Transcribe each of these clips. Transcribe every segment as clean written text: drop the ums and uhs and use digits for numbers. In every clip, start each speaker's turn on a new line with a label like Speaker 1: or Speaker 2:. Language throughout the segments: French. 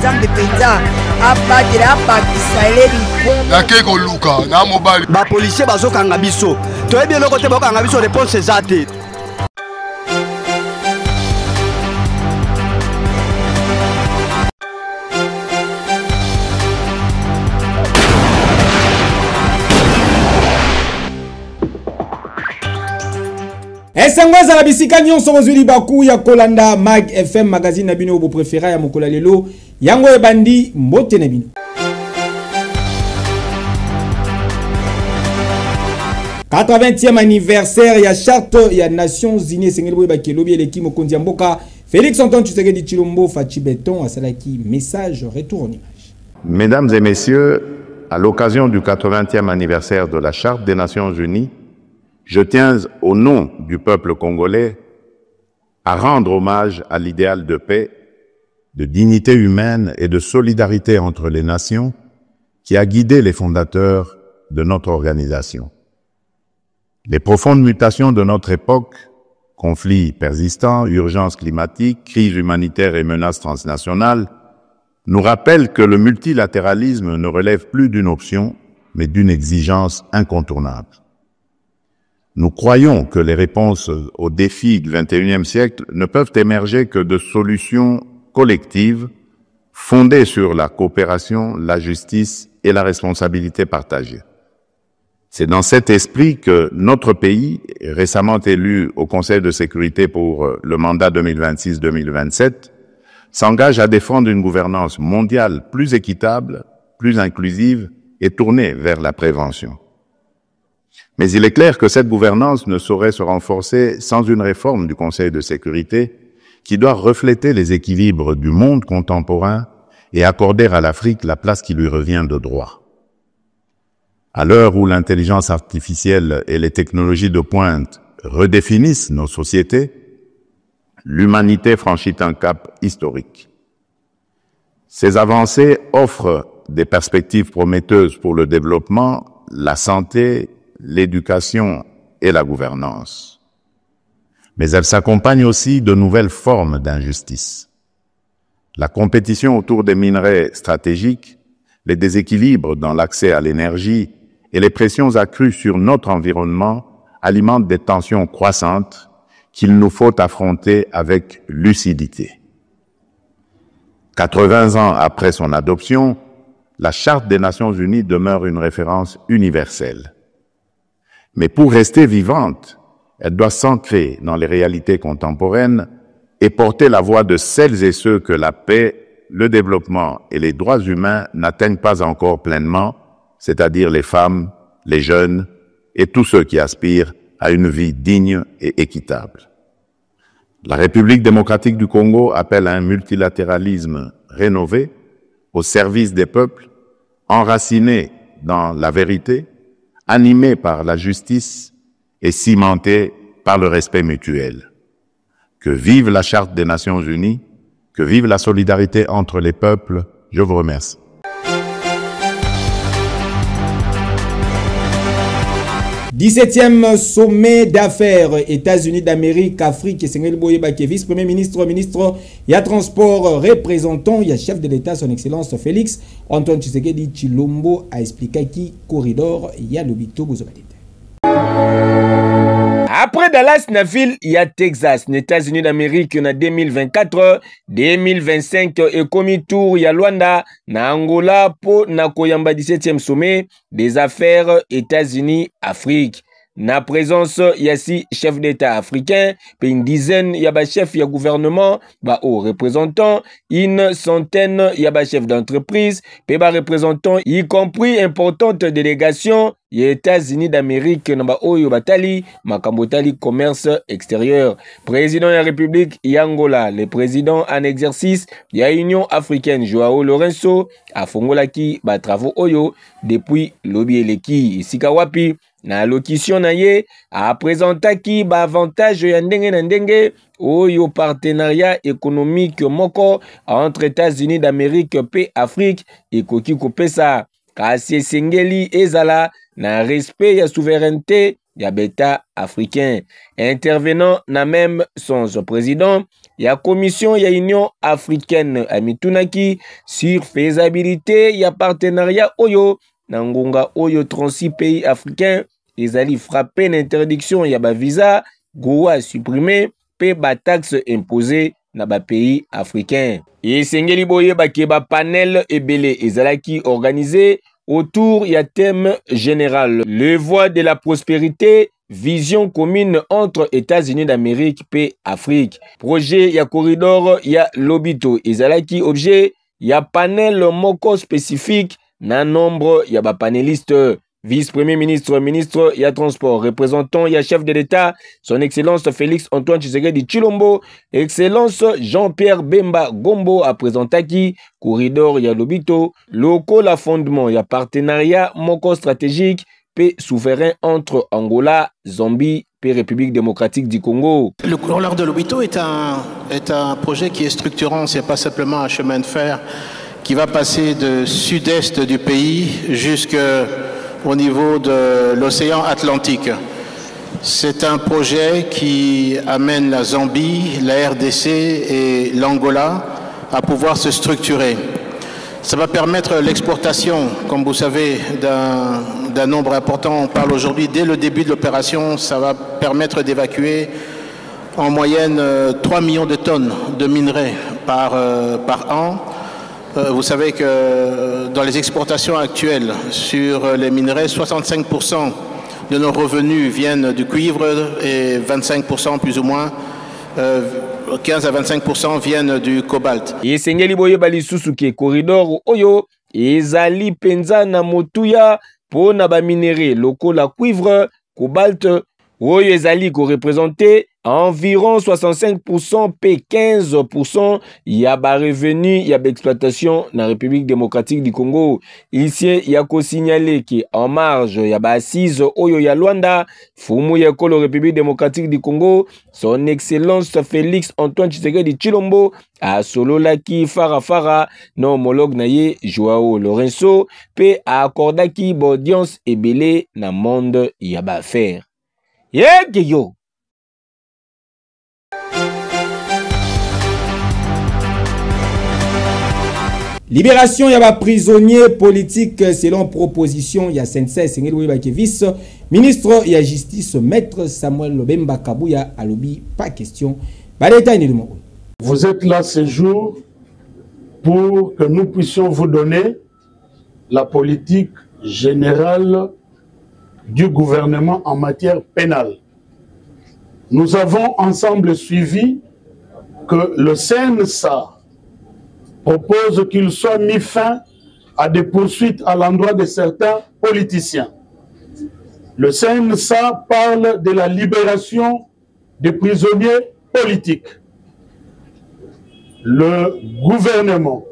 Speaker 1: Nzambe penza abatela abakisa eleli
Speaker 2: nake koluka na mobali
Speaker 3: ba policier bazokanga biso toyebi eloko te bakanga biso réponse eza te.
Speaker 4: Esangwaza la bisika nyonso bozuli baku ya kolanda Mag FM magazine na bino bo préféré ya mokola lelo yango ebandi mbote na bino. « 80e anniversaire ya charte ya Nations Unies sengeli boye bakelobi eleki mokonzi ya mboka Félix Antoine Tshisekedi Tshilombo Fachi Beton asalaki message retour en image.
Speaker 5: Mesdames et messieurs, à l'occasion du 80e anniversaire de la Charte des Nations Unies, je tiens, au nom du peuple congolais, à rendre hommage à l'idéal de paix, de dignité humaine et de solidarité entre les nations qui a guidé les fondateurs de notre organisation. Les profondes mutations de notre époque, conflits persistants, urgences climatiques, crises humanitaires et menaces transnationales, nous rappellent que le multilatéralisme ne relève plus d'une option, mais d'une exigence incontournable. Nous croyons que les réponses aux défis du XXIe siècle ne peuvent émerger que de solutions collectives fondées sur la coopération, la justice et la responsabilité partagée. C'est dans cet esprit que notre pays, récemment élu au Conseil de sécurité pour le mandat 2026-2027, s'engage à défendre une gouvernance mondiale plus équitable, plus inclusive et tournée vers la prévention. Mais il est clair que cette gouvernance ne saurait se renforcer sans une réforme du Conseil de sécurité qui doit refléter les équilibres du monde contemporain et accorder à l'Afrique la place qui lui revient de droit. À l'heure où l'intelligence artificielle et les technologies de pointe redéfinissent nos sociétés, l'humanité franchit un cap historique. Ces avancées offrent des perspectives prometteuses pour le développement, la santé, l'éducation et la gouvernance. Mais elles s'accompagnent aussi de nouvelles formes d'injustice. La compétition autour des minerais stratégiques, les déséquilibres dans l'accès à l'énergie et les pressions accrues sur notre environnement alimentent des tensions croissantes qu'il nous faut affronter avec lucidité. 80 ans après son adoption, la Charte des Nations Unies demeure une référence universelle. Mais pour rester vivante, elle doit s'ancrer dans les réalités contemporaines et porter la voix de celles et ceux que la paix, le développement et les droits humains n'atteignent pas encore pleinement, c'est-à-dire les femmes, les jeunes et tous ceux qui aspirent à une vie digne et équitable. La République démocratique du Congo appelle à un multilatéralisme rénové au service des peuples, enraciné dans la vérité, animé par la justice et cimenté par le respect mutuel. Que vive la Charte des Nations Unies, que vive la solidarité entre les peuples. Je vous remercie.
Speaker 4: « 17e sommet d'affaires États-Unis d'Amérique, Afrique et Sengel Boyeba qui est vice-premier ministre, il y a transport, représentant, il y a chef de l'État, son Excellence Félix Antoine Tshisekedi Tshilombo a expliqué qui corridor il y a l'obito Bozobadite. Après Dallas, na ville, il y a Texas, les États-Unis d'Amérique, en 2024, 2025, et comme tour, il y a Luanda, na Angola, pour na Koyamba 17e sommet des affaires États-Unis-Afrique. Na présence, il y a 6 chefs d'État africains, puis une dizaine, il y a chef, il y a gouvernement, aux représentants, une centaine, il y a chef d'entreprise, puis représentants, y compris importante délégation, il y a États-Unis d'Amérique, Oyo Batali, Makambotali commerce extérieur. Président de la République, Angola, le président en exercice, il y a Union africaine, Joao Lorenzo, a Fongolaki, Travaux Oyo, depuis Lobieleki, Sikawapi, na locution na ye a présentaki ba avantage ya ndenge na ndenge oyo partenariat économique moko entre États-Unis d'Amérique et Afrique ekoki kopesa kasi sengeli ezala na respect ya souveraineté ya beta africain. Intervenant na même son président ya commission ya Union africaine amitunaki sur faisabilité ya partenariat oyo na ngonga oyo 36 pays africains ezali frappé l'interdiction ya ba visa goa supprimé pe ba taxe imposée na ba pays africains. Et sengeli boye bake ba panel ebele ezalaki organisé autour ya thème général le voie de la prospérité, vision commune entre États-Unis d'Amérique et Afrique. Projet ya corridor ya Lobito ezalaki objet ya panel moko spécifique na nombre ya ba panélistes. Vice-premier ministre, ministre ya transport, représentant ya chef de l'État, son excellence Félix Antoine Tshisekedi Tshilombo, excellence Jean-Pierre Bemba Gombo a présenté corridor ya Lobito, local la fondement ya partenariat moko stratégique pe souverain entre Angola, Zambie et République démocratique du Congo.
Speaker 6: Le corridor de Lobito est un projet qui est structurant, c'est pas simplement un chemin de fer qui va passer de sud-est du pays jusqu'au niveau de l'océan Atlantique. C'est un projet qui amène la Zambie, la RDC et l'Angola à pouvoir se structurer. Ça va permettre l'exportation, comme vous savez, d'un nombre important. On parle aujourd'hui, dès le début de l'opération, ça va permettre d'évacuer en moyenne 3 millions de tonnes de minerais par an. Vous savez que dans les exportations actuelles sur les minerais, 65% de nos revenus viennent du cuivre et 25% plus ou moins, 15 à 25% viennent du cobalt.
Speaker 4: Et sengeli boye bali susuke corridor oyo ezali penza na motuya po na ba minéraux locaux la cuivre, cobalt oyo ezali ko représenter environ 65% p 15% ya ba revenu ya exploitation na République démocratique du Congo. Ici ya ko signaler que en marge ya ba assise oyo ya Luanda fumu ya kolo République démocratique du Congo, son excellence Félix Antoine Tshisekedi Tshilombo a sololaki farafara na homologue na ye Joao Lorenzo pe a accordaki ba audience ebele na monde ya ba affaire. Yo
Speaker 7: Libération yaba prisonnier politique selon proposition ya Sensei Sengeli Boyebake vice ministre ya justice maître Samuel Lobemba Kabouya alobi pas question.
Speaker 8: Vous êtes là ce jour pour que nous puissions vous donner la politique générale du gouvernement en matière pénale. Nous avons ensemble suivi que le CNSA propose qu'il soit mis fin à des poursuites à l'endroit de certains politiciens. Le CNSA parle de la libération des prisonniers politiques. Le gouvernement,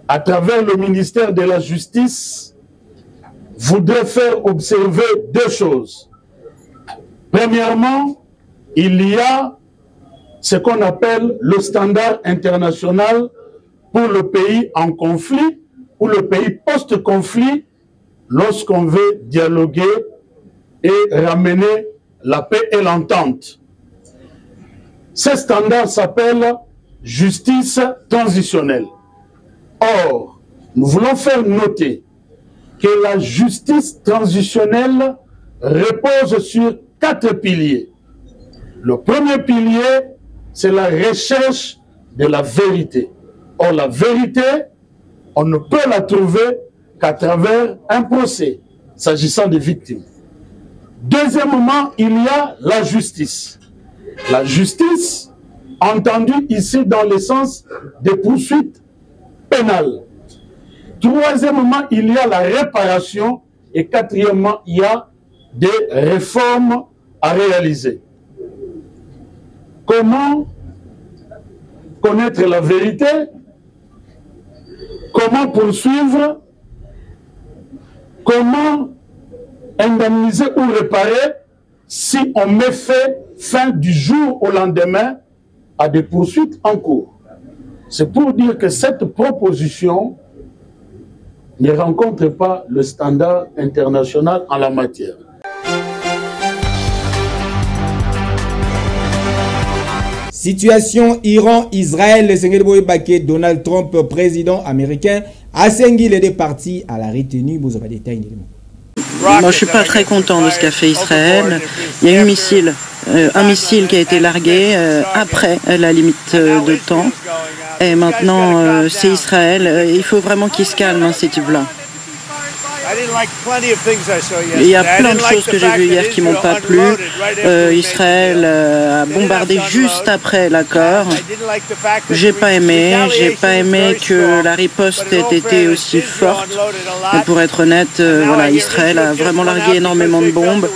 Speaker 8: à travers le ministère de la Justice, voudrait faire observer deux choses. Premièrement, il y a ce qu'on appelle le standard international pour le pays en conflit ou le pays post-conflit lorsqu'on veut dialoguer et ramener la paix et l'entente. Ce standard s'appelle justice transitionnelle. Or, nous voulons faire noter que la justice transitionnelle repose sur 4 piliers. Le premier pilier, c'est la recherche de la vérité. Or, la vérité, on ne peut la trouver qu'à travers un procès, s'agissant des victimes. Deuxièmement, il y a la justice. La justice, entendue ici dans le sens des poursuites pénales. Troisièmement, il y a la réparation. Et quatrièmement, il y a des réformes à réaliser. Comment connaître la vérité? Comment poursuivre? Comment indemniser ou réparer si on met fin du jour au lendemain à des poursuites en cours? C'est pour dire que cette proposition ne rencontre pas le standard international en la matière.
Speaker 7: Situation Iran-Israël, Donald Trump, président américain, a sengui les deux parties à la retenue. Vous avez des détails.
Speaker 9: Moi, je suis pas très content de ce qu'a fait Israël. Il y a un missile qui a été largué après la limite de temps. Et maintenant, c'est Israël. Il faut vraiment qu'il se calme, ces types-là. Il y a plein de choses que j'ai vues hier qui m'ont pas plu. Israël a bombardé juste après l'accord. J'ai pas aimé que la riposte ait été aussi forte. Et pour être honnête, voilà, Israël a vraiment largué énormément de bombes.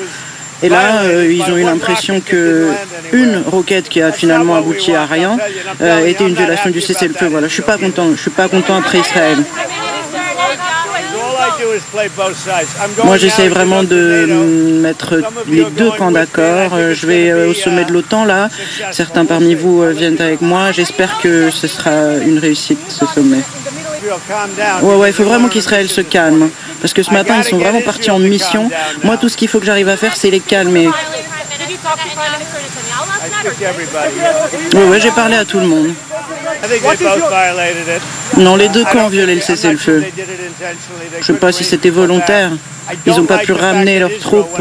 Speaker 9: Et là, ils ont eu l'impression qu'une roquette qui a finalement abouti à rien était une violation du cessez-le-feu. Voilà, je suis pas content après Israël. Moi, j'essaie vraiment de mettre les deux camps d'accord. Je vais au sommet de l'OTAN, là. Certains parmi vous viennent avec moi. J'espère que ce sera une réussite, ce sommet. Ouais, il faut vraiment qu'Israël se calme. Parce que ce matin, ils sont vraiment partis en mission. Moi, tout ce qu'il faut que j'arrive à faire, c'est les calmer. Ouais, j'ai parlé à tout le monde. Non, les deux camps ont violé le cessez-le-feu. Je ne sais pas si c'était volontaire. Ils n'ont pas pu ramener leurs troupes.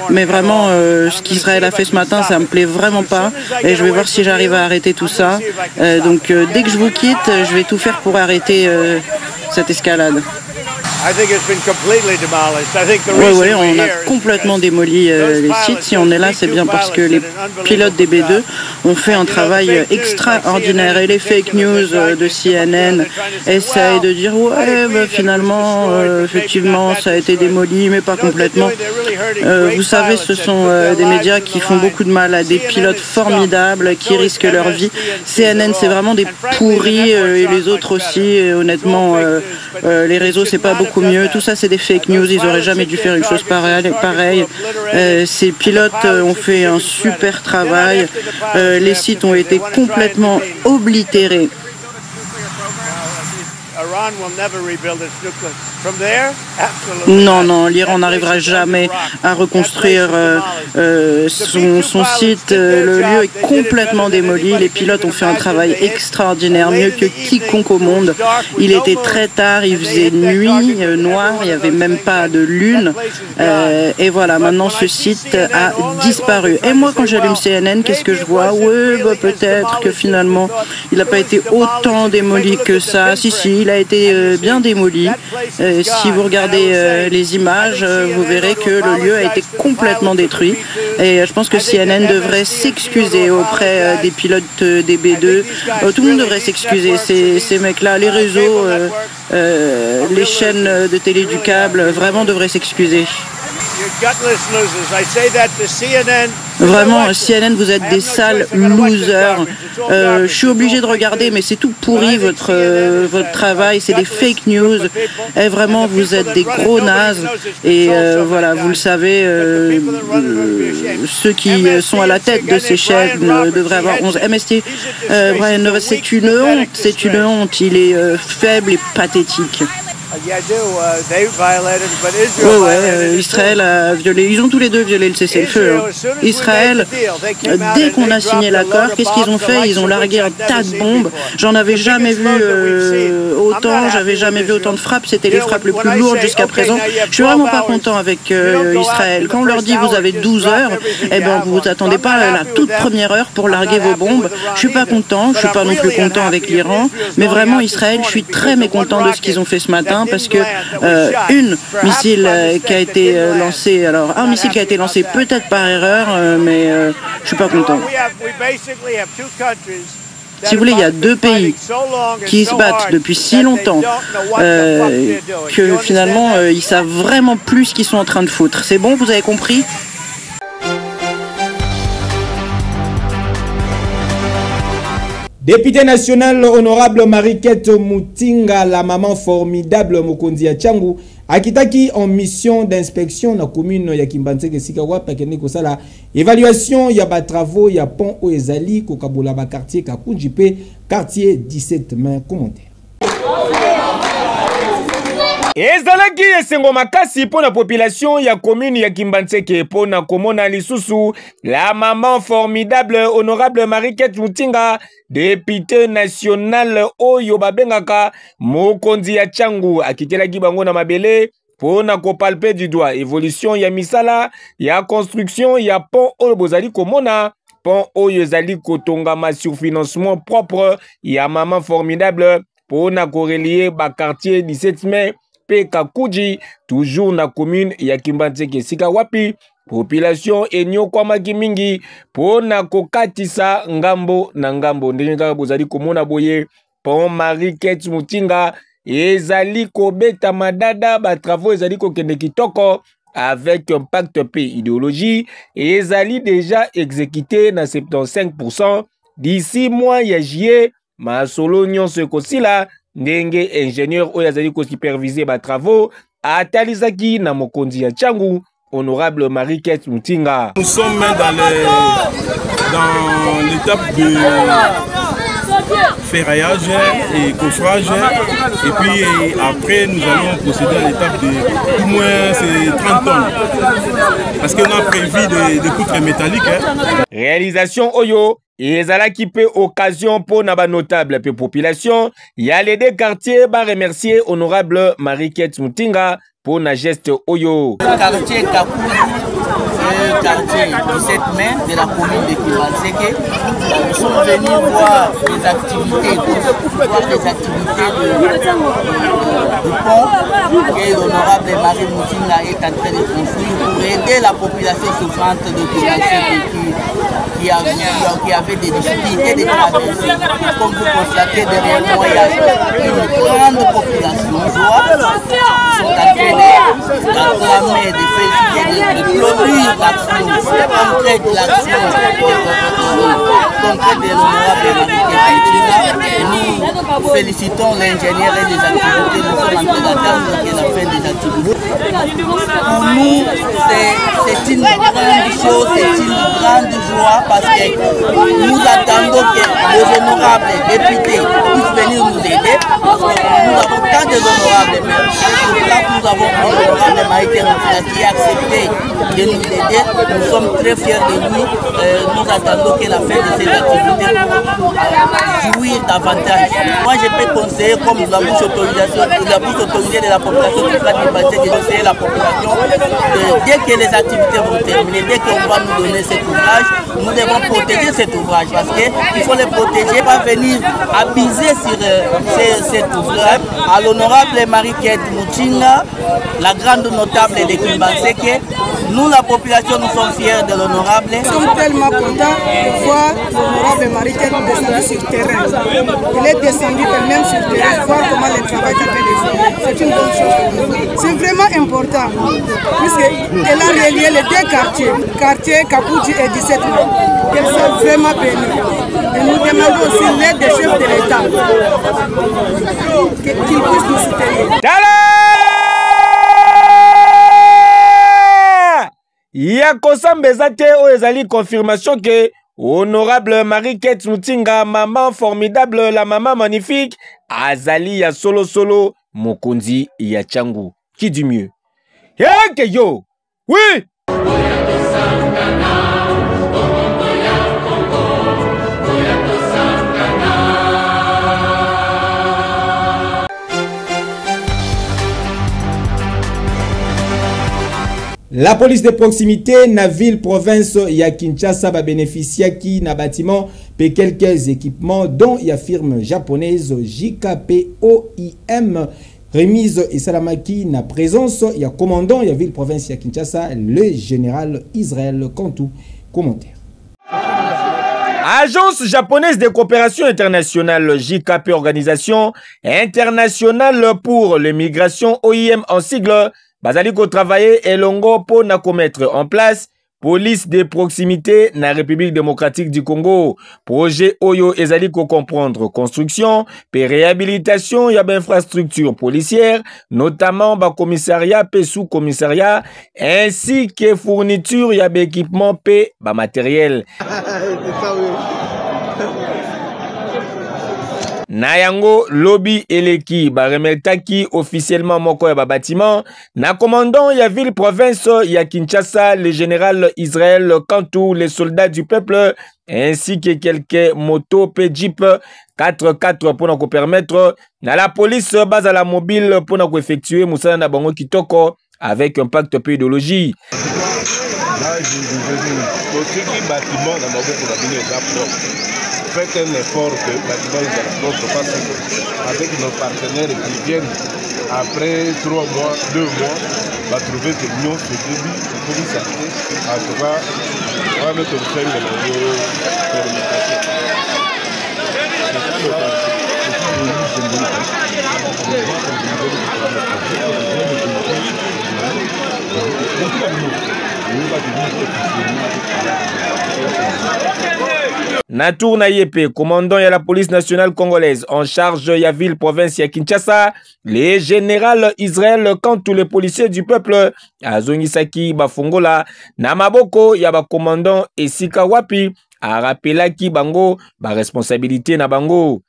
Speaker 9: Mais vraiment, ce qu'Israël a fait ce matin, ça ne me plaît vraiment pas. Et je vais voir si j'arrive à arrêter tout ça. Donc, dès que je vous quitte, je vais tout faire pour arrêter cette escalade. Oui, on a complètement démoli les sites. Si on est là, c'est bien parce que les pilotes des B2 ont fait un travail extraordinaire. Et les fake news de CNN essayent de dire finalement, effectivement, ça a été démoli, mais pas complètement. Vous savez, ce sont des médias qui font beaucoup de mal à des pilotes formidables qui risquent leur vie. CNN, c'est vraiment des pourris et les autres aussi. Et honnêtement, les réseaux, c'est pas beaucoup mieux. Tout ça, c'est des fake news. Ils n'auraient jamais dû faire une chose pareille. Ces pilotes ont fait un super travail. Les sites ont été complètement oblitérés. Non, l'Iran n'arrivera jamais à reconstruire son site. Le lieu est complètement démoli. Les pilotes ont fait un travail extraordinaire, mieux que quiconque au monde. Il était très tard, il faisait nuit noire, il n'y avait même pas de lune. Et voilà, maintenant ce site a disparu. Et moi, quand j'allume CNN, qu'est-ce que je vois? Peut-être que finalement, il n'a pas été autant démoli que ça. Si, il a été bien démoli. Si vous regardez les images, vous verrez que le lieu a été complètement détruit. Et je pense que CNN devrait s'excuser auprès des pilotes des B2. Tout le monde devrait s'excuser. Ces mecs-là, les réseaux, les chaînes de télé du câble, vraiment devraient s'excuser. Vraiment, CNN, vous êtes des sales losers. Je suis obligé de regarder, mais c'est tout pourri votre travail. C'est des fake news. Et vraiment, vous êtes des gros nazes. Et voilà, vous le savez, ceux qui sont à la tête de ces chaînes devraient avoir 11. MST, Brian, c'est une honte. Il est faible et pathétique. Israël a violé, ils ont tous les deux violé le cessez-le-feu. Israël, dès qu'on a signé l'accord, qu'est-ce qu'ils ont fait? Ils ont largué un tas de bombes. J'en avais jamais vu autant, j'avais jamais vu autant de frappes. C'était les frappes les plus lourdes jusqu'à présent. Je suis vraiment pas content avec Israël. Quand on leur dit vous avez 12 heures, eh ben vous vous attendez pas à la toute première heure pour larguer vos bombes. Je suis pas content, je suis pas non plus content avec l'Iran, mais vraiment Israël, je suis très mécontent de ce qu'ils ont fait ce matin. Parce que un missile qui a été lancé peut-être par erreur, mais je suis pas content. Si vous voulez, il y a deux pays qui se battent depuis si longtemps que finalement ils savent vraiment plus ce qu'ils sont en train de foutre. C'est bon, vous avez compris?
Speaker 7: Député national honorable Mariquette Moutinga, la maman formidable Mokonzi ya Tchangu, akitaki en mission d'inspection na commune ya Kimbantseke Sikawa pakene kosala évaluation ya ba travaux ya pont o ezali ko kabola ba quartier Kakunjipe quartier 17 main commentaire.
Speaker 4: ezalaki esengo makasi pour la population ya commune ya Kimbantseke pour na komona lisusu la maman formidable honorable Mariquette Mutinga, député national oyo babengaka mokonzi ya Tchangu, akitelaki bango na mabele pour na kopalpe du doigt évolution ya misala ya construction ya pont oyo bozali komona. Pont oyo ezali kotongama sur financement propre ya maman formidable pour na korelier ba quartier 17 mai pe Kakuji, toujours na commune ya Kimbantseke. Sika wapi population enyo kwa mingi pour na kokatisa ngambo na ngambo. Ndenge kaka bozali komona boye pont Mariquette Mutinga ezali kobeta madada, ba travaux ezali kokende kitoko avec un pacte P idéologie et ezali déjà exécuté na 75% d'ici mois ya juillet. Ma solo nyonso ekosila ndenge ingénieur oyo azali ko superviser ba travaux atalizaki na mokonzi ya Tchangu honorable Mariquette Mutinga.
Speaker 10: Nous sommes dans l'étape de ferraillage et coffrage, et puis après nous allons procéder à l'étape de au moins 30 tonnes parce qu'on a prévu des poutres métalliques.
Speaker 4: Réalisation oyo ezalaki pe occasion pour na ba notable pe population ya les deux quartiers ba remercier honorable Mariquette Mutinga pour na geste oyo.
Speaker 11: Quartier Kakuji, quartier 17 mai de la commune de Kimbantseke. Nous sommes venus voir les activités, du pont que l'honorable Marie Mutinga est en train de construire pour aider la population souffrante de Kimbantseke qui avait des difficultés de traverser. Comme vous constatez derrière moi, il y a une grande population sont en train d'acclamer, de féliciter, de produire l'action concrète de l'action concrète de l'honorable Mariquette Mutinga. Nous félicitons l'ingénieur et les activités. Nous sommes en train d'attendre la fin des activités. Pour nous, c'est une grande chose, c'est une grande joie parce que nous attendons que les honorables députés puissent venir nous aider. Parce que nous avons tant de honorables, mais nous avons l'honorable Mariquette Mutinga qui a accepté de nous aider. Nous sommes très fiers de lui. Nous attendons que la fin de ces activités jouir davantage. Moi, je peux conseiller, comme la bouche autorisation, la bouche autorisée de la population qui va dépasser, de conseiller la population, dès que les activités vont terminer, dès qu'on va nous donner cet ouvrage, nous devons protéger cet ouvrage parce qu'il faut les protéger, pas venir abuser sur cet ouvrage. À l'honorable Mariquette Mutinga, la grande notable de Kimbantseke, nous, la population, nous sommes fiers de l'honorable.
Speaker 12: Nous sommes tellement contents de voir l'honorable Mariquette descendre sur le terrain. Il est descendu elle-même sur le terrain, voir comment le travail est fait. C'est une bonne chose. C'est vraiment important, puisqu'elle a relié les deux quartiers Kakuji et 17 mai. Qu'elles sont vraiment bénies. Et nous demandons aussi l'aide des chefs de l'État, qu'ils puissent nous soutenir.
Speaker 4: Ya kosambeza te oyo ezali confirmation que honorable Mariquette Mutinga, maman formidable, la maman magnifique, azali ya solo mokonzi ya Tchangu. Qui dit mieux? Yake yo! Oui!
Speaker 7: La police de proximité na ville province ya Kinshasa va bénéficier qui na bâtiment pe quelques équipements dont ya firme japonaise JKPOIM remise et salamaki na présence ya commandant ya ville province ya Kinshasa le général Israël Kantou. Commentaire.
Speaker 4: Agence japonaise de coopération internationale JKP, organisation internationale pour l'immigration OIM en sigle, bazaliko travailler elongo pour na commettre en place police de proximité na République démocratique du Congo. Projet Oyo ezaliko comprendre construction, pe réhabilitation ya infrastructure policière, notamment ba commissariat pe sous-commissariat, ainsi que fourniture ya équipement pe ba matériel. Na yango lobby eleki baremertaki officiellement moko ya bâtiment na commandant ya ville province ya Kinshasa, le général Israël Kantou, les soldats du peuple ainsi que quelques motos pe jeep 4x4 pour nous permettre na la police base à la mobile pour nous effectuer musala na bango kitoko avec un pacte peu idéologie.
Speaker 13: Faites un effort que notre passe avec nos partenaires qui viennent après 3 mois, 2 mois, va trouver que nous, ce début, c'est comme ça. En tout cas, on va mettre le fin de
Speaker 4: Natour Nayepe, commandant de la police nationale congolaise en charge de la ville province ya Kinshasa, les général Israël quand tous les policiers du peuple Azongisaki Bafongola Namaboko ya ba commandant Esika Wapi a rappelé ki bango ba responsabilité na bango.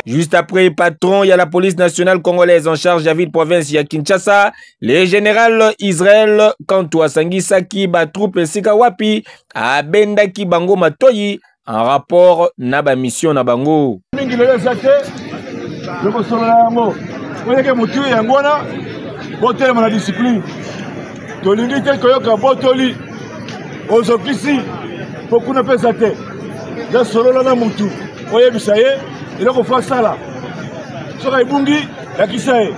Speaker 4: Juste après, patron, il y a la police nationale congolaise en charge de la ville province ya Kinshasa, le général Israël Kantou Asangisaki ba troupe Sika Wapi a bendaki bango matoyi en rapport na ba mission na bango.
Speaker 14: Il faut faire ça là. Sur les bungi, la kisae.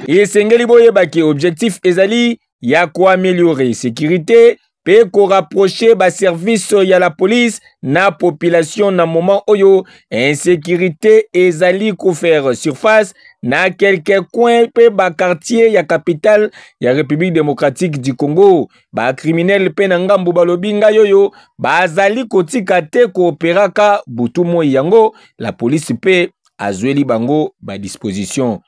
Speaker 4: Et Sengeli Boye Baki, objectif ezali ya ko améliorer sécurité, pe ko rapprocher ba service ya la police na population na moment oyo insécurité ezali ko faire surface na quelques coins pe ba quartier ya capitale ya République démocratique du Congo. Ba criminel pe na ngambu balobinga yoyo bazali kotika te kooperaka butu moi yango la police pe azweli bango ba disposition.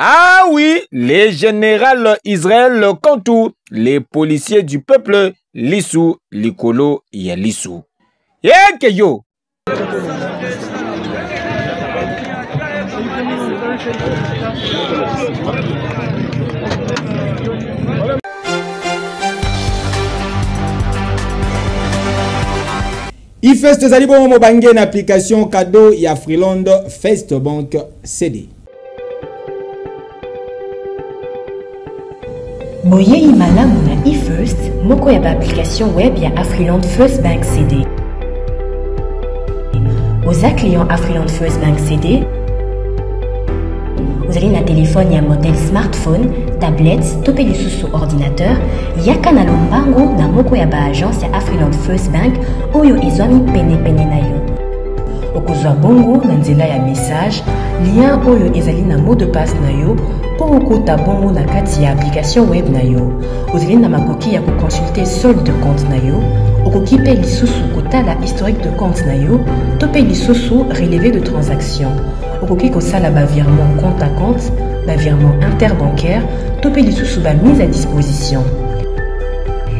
Speaker 4: Ah oui, les général Israël Kantou, les policiers du peuple, Lissou, Likolo, Yalissou. Yeke yo!
Speaker 7: IFEST ezali bongo mobange na application cadeau ya Freeland First Bank CD.
Speaker 15: Boyei malamu na IFEST moko ya application web ya Afriland First Bank CD. Aux clients Afriland First Bank CD, vous allez na téléphone ya modèle smartphone, tablette, topé lisusu ordinateur, yaka na lombango na moko ya ba agence ya Afriland First Bank oyo ezwami pene na yo. Okozwa bongo na nzela ya message, lien oyo ezali na mot de passe na yo po okota bongo na kati ya application web na yo. Ozali na makoki ya ko consulter solde de compte na yo, okoki pe lisusu kotala historique de compte na yo, topé lisusu relevé de transaction. Okoki kosala ba virement compte à compte, ba virement interbancaire, topé lisusu ba mise à disposition.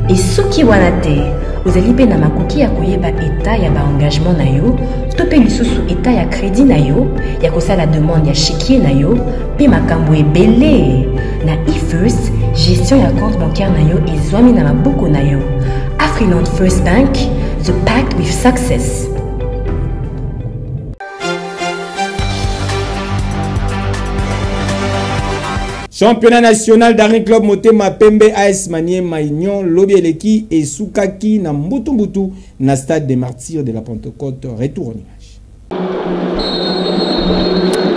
Speaker 15: Et soki wana te, ozali pe na makoki ya koyeba état ya baengagement na yo to pe lisusu état ya crédit na yo ya kosala demande ya chéquier na yo pe makambo ebele na eFirst gestion ya compte bancaire na yo ezwami na maboko na yo. Afriland First Bank, the pact with success.
Speaker 7: Championnat national d'Arène Club Motema Pembe AS Maniema Union Lobi Eleki et Soukaki na Mbutu na stade des martyrs de la Pentecôte. Retour en image.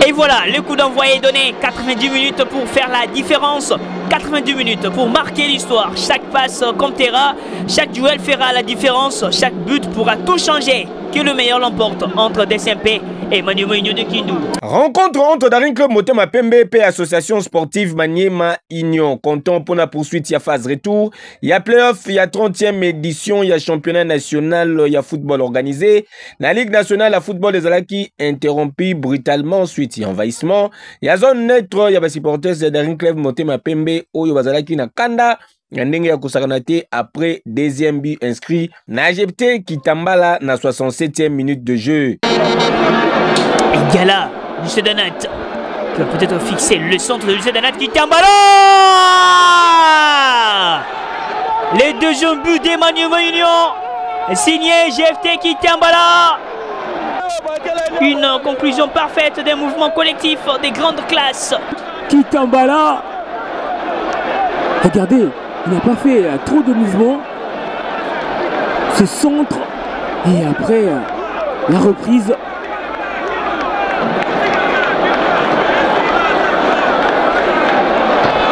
Speaker 16: Et voilà, le coup d'envoi est donné. 90 minutes pour faire la différence. 90 minutes pour marquer l'histoire. Chaque passe comptera, chaque duel fera la différence. Chaque but pourra tout changer. Que le meilleur l'emporte entre DSMP et Maniema Union de Kindu.
Speaker 4: Rencontre entre Daring Club Motema Pembe et Association Sportive Maniema Union. Comptons pour la poursuite, il y a phase retour. Il y a playoff, il y a 30e édition, il y a championnat national, il y a football organisé. La Ligue nationale, la football des Alaki interrompu brutalement. Ensuite, il y a envahissement. Il y a zone neutre, il y a des supporters de Daring Club Motema Pembe, où il y a Alaki na Kanda. Après deuxième but inscrit, Najepte Kitambala na 67e minute de jeu.
Speaker 16: Gala, Lucien Danat, qui va peut-être fixer le centre de Lucien Danat. Kitambala. Les deuxièmes buts d'Emmanuel Union, signé GFT Kitambala. Une conclusion parfaite des mouvements collectifs des grandes classes.
Speaker 17: Kitambala, regardez. Il n'a pas fait trop de mouvements. Ce centre et après la reprise.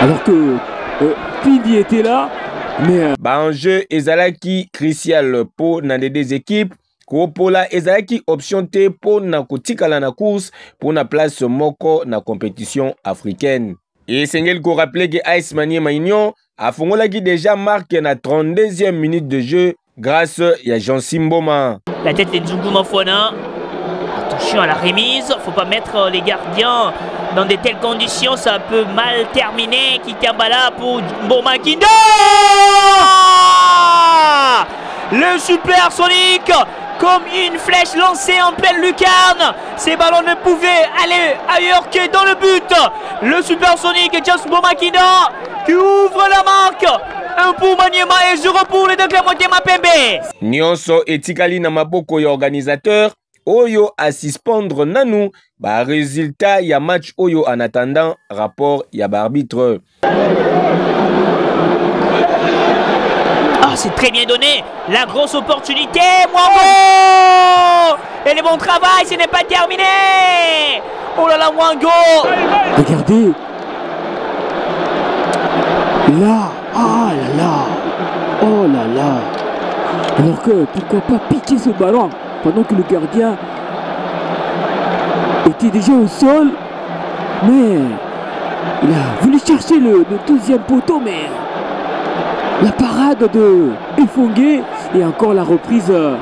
Speaker 17: Alors que Pindi était là, mais
Speaker 4: en jeu ezalaki crucial pour dans les deux équipes. Kopola ezalaki option T pour na kotikala na course pour na place moko na compétition africaine. Et Sengel ko rappelé que AS Maniema Union a fongolaki déjà marqué na 32e minute de jeu grâce à Jean Simboma.
Speaker 16: La tête de Nzungu Mafwana. Attention à la remise, faut pas mettre les gardiens dans de telles conditions, ça peut mal terminer. Kitambala pour Mboma Kindo. Le supersonique comme une flèche lancée en pleine lucarne. Ces ballons ne pouvaient aller ailleurs que dans le but. Le supersonique Just Mboma Kindo qui ouvre la marque. Un pour Maniema et 0 pour les deux clubs Motema Pembe.
Speaker 4: Nyonso etikali na maboko ya organisateur Oyo à suspendre Nanou, résultat ya match Oyo en attendant rapport ya arbitre.
Speaker 16: Ah, c'est très bien donné, la grosse opportunité, Mwango. Et le bon travail, ce n'est pas terminé. Oh là là, Mwango.
Speaker 17: Regardez. Là, ah là là, oh là là. Alors que pourquoi pas piquer ce ballon pendant que le gardien était déjà au sol, mais il a voulu chercher le deuxième poteau, mais la parade de Efongue et encore la reprise de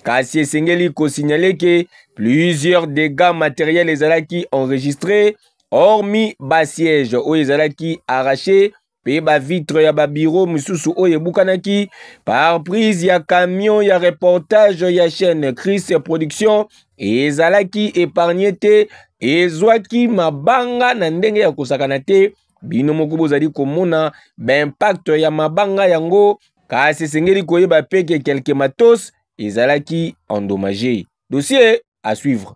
Speaker 4: Kassie Sengeli ko signalé que plusieurs dégâts matériels ezalaki enregistrés, hormis bas siège ou ezalaki arraché. Pe ba vitre ya ba bureau mususu oye bukanaki par prise ya camion ya reportage ya chaîne Chris Production ezalaki épargné te ezwaki mabanga na ndenge ya kosakana te bino moko bozali komona impact ya mabanga yango kasi sengeli koyeba peke quelques matos ezalaki endommagé. Dossier à suivre.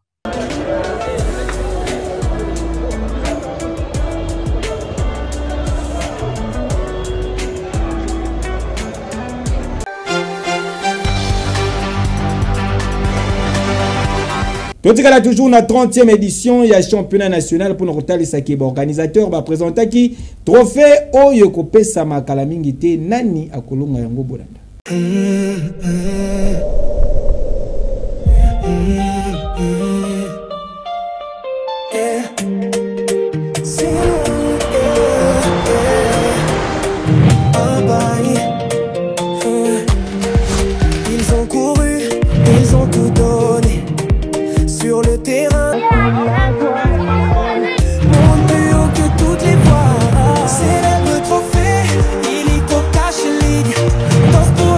Speaker 7: Totikala toujours na 30e édition ya championnat national pour notre Saki organisateur ba présenter qui trophée oyo kopesa makala mingi te nani akolonga yango bolanda.
Speaker 18: Ils ont couru, ils ont tout donné sur le terrain. Monte plus haut que toutes les voies. Célèbre le trophée, illico cash league. Danse pour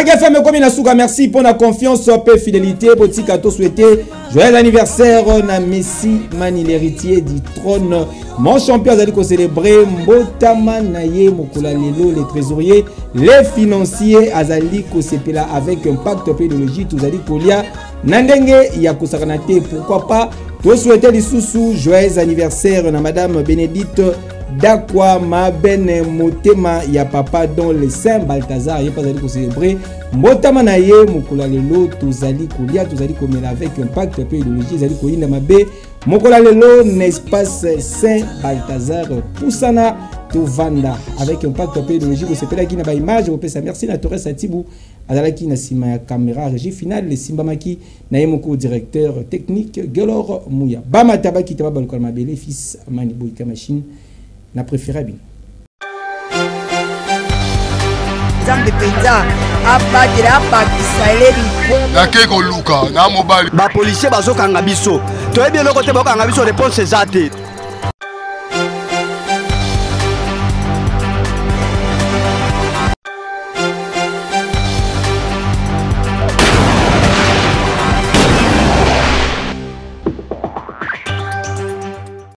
Speaker 7: Mag FM comme Inasuka, merci pour la confiance et fidélité. Botika to souhaiter joyeux anniversaire na Messi Mani, l'héritier du trône. Mon champion Zali ko célébrer Mbotama Naye Mokola Lelo, les trésoriers, les financiers Azali ko sepela avec un pacte pédologie tout Zali Kolia Nandenge Yakosakanate. Pourquoi pas to souhaiter les sous joyeux anniversaire na Madame Bénédicte Dakwa Maben Motema ya papa dans le Saint Balthazar il pas allé célébrer Mbotama Naye Mokola Lelo tozali kolia tozali komela avec un pacte peu idéologie zali koyinda mabe Mokola Lelo n'espace Saint Balthazar Poussana Tovanda avec un pacte peu idéologie ko sepela ki na ba image ko pesa merci na Torres Atibu azalaki na sima ya caméra régie finale le Simbamaki na yemoko directeur technique Gelor Mouya Bama Tabaki taba balkol mabele fils Maniboika machine na préféré bien.
Speaker 1: Zambe penza abadira bakisaileri
Speaker 2: nake koluka na mobali
Speaker 3: ba policier bazokanga biso toyebi eloko te bakanga biso réponse ezate